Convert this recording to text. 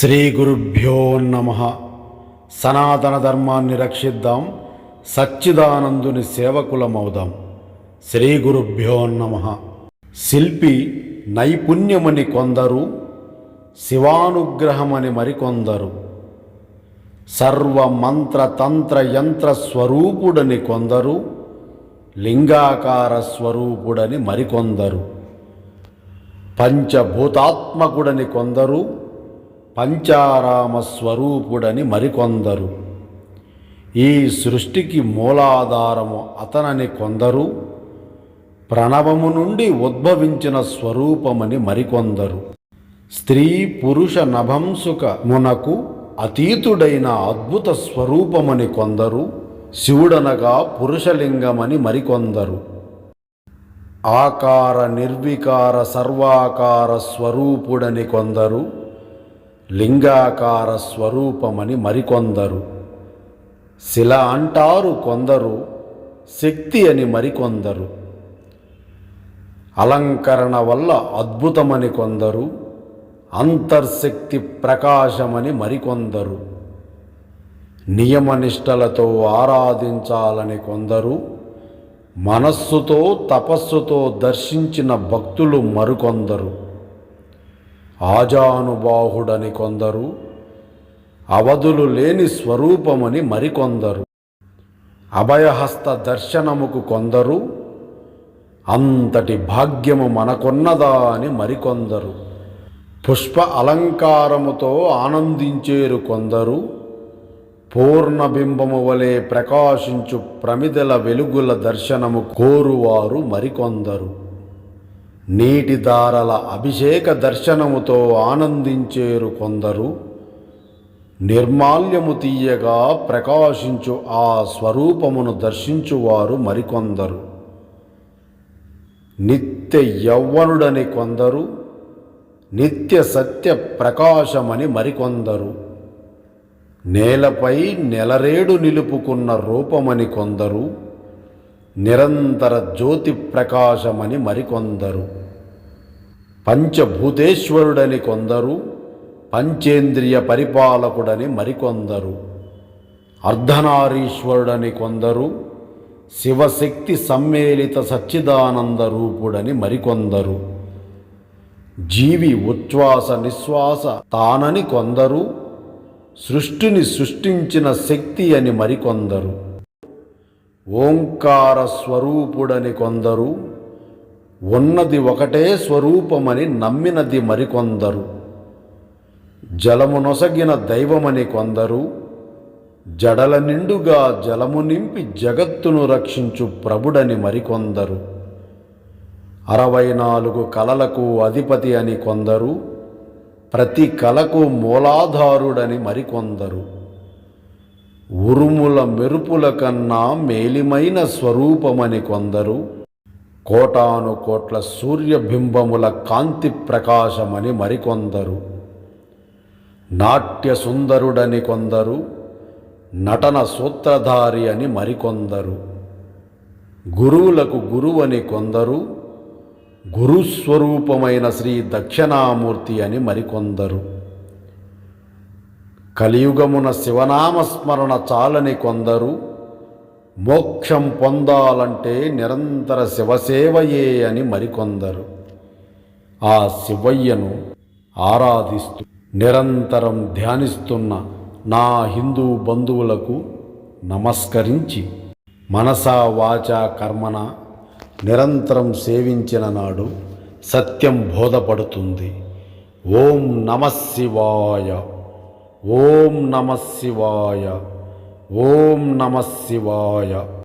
శ్రీ గురుభ్యో నమః. సనాతన ధర్మాన్ని రక్షిద్దాం, సచ్చిదానందుని సేవకులమవుదాం. శ్రీ గురుభ్యో నమః. శిల్పి నైపుణ్యమని కొందరు, శివానుగ్రహమని మరికొందరు, సర్వ మంత్ర తంత్ర యంత్ర స్వరూపుడని కొందరు, లింగాకార స్వరూపుడని మరికొందరు, పంచభూతాత్మకుడని కొందరు, పంచారామ స్వరూపుడని మరికొందరు, ఈ సృష్టికి మూలాధారము అతనని కొందరు, ప్రణవము నుండి ఉద్భవించిన స్వరూపమని మరికొందరు, స్త్రీ పురుష నభంసుకమునకు అతీతుడైన అద్భుత స్వరూపమని కొందరు, శివుడనగా పురుషలింగమని మరికొందరు, ఆకార నిర్వికార సర్వాకార స్వరూపుడని కొందరు, లింగాకార స్వరూపమని మరికొందరు, శిల అంటారు కొందరు, శక్తి అని మరికొందరు, అలంకరణ వల్ల అద్భుతమని కొందరు, అంతర్శక్తి ప్రకాశమని మరికొందరు, నియమనిష్టలతో ఆరాధించాలని కొందరు, మనస్సుతో తపస్సుతో దర్శించిన భక్తులు మరికొందరు, ఆజానుబాహుడని కొందరు, అవధులు లేని స్వరూపమని మరికొందరు, అభయహస్త దర్శనముకు కొందరు, అంతటి భాగ్యము మనకొన్నదా అని మరికొందరు, పుష్ప అలంకారముతో ఆనందించేరు కొందరు, పూర్ణబింబము వలె ప్రకాశించు ప్రమిదల వెలుగుల దర్శనము కోరువారు మరికొందరు, నీటి దారల అభిషేక దర్శనముతో ఆనందించేరు కొందరు, నిర్మాల్యము తీయగా ప్రకాశించు ఆ స్వరూపమును దర్శించువారు మరికొందరు, నిత్య యౌవనుడని కొందరు, నిత్య సత్య ప్రకాశమని మరికొందరు, నేలపై నెలరేడు నిలుపుకున్న రూపమని కొందరు, నిరంతర జ్యోతి ప్రకాశమని మరికొందరు, పంచభూతేశ్వరుడని కొందరు, పంచేంద్రియ పరిపాలకుడని మరికొందరు, అర్ధనారీశ్వరుడని కొందరు, శివశక్తి సమ్మేళిత సచ్చిదానంద రూపుడని మరికొందరు, జీవి ఉచ్ఛ్వాస నిశ్వాస తానని కొందరు, సృష్టిని సృష్టించిన శక్తి అని మరికొందరు, ఓంకార స్వరూపుడని కొందరు, ఉన్నది ఒకటే స్వరూపమని నమ్మినది మరికొందరు, జలము నొసగిన దైవమని కొందరు, జడల నిండుగా జలము నింపి జగత్తును రక్షించు ప్రభుడని మరికొందరు, 64 కలలకు అధిపతి అని కొందరు, ప్రతి కలకు మూలాధారుడని మరికొందరు, ఉరుముల మెరుపుల కన్నా మేలిమైన స్వరూపమని కొందరు, కోటాను కోట్ల సూర్యబింబముల కాంతి ప్రకాశమని మరికొందరు, నాట్య సుందరుడని కొందరు, నటన సూత్రధారి అని మరికొందరు, గురువులకు గురువని కొందరు, గురుస్వరూపమైన శ్రీ దక్షిణామూర్తి అని మరికొందరు, కలియుగమున శివనామస్మరణ చాలని కొందరు, మోక్షం పొందాలంటే నిరంతర శివసేవయే అని మరికొందరు, ఆ శివయ్యను ఆరాధిస్తూ నిరంతరం ధ్యానిస్తున్న నా హిందూ బంధువులకు నమస్కరించి మనసా వాచా కర్మణ నిరంతరం సేవించిన నాడు సత్యం బోధపడుతుంది. ఓం నమః శివాయ, ఓం నమః శివాయ, ఓం నమః శివాయ.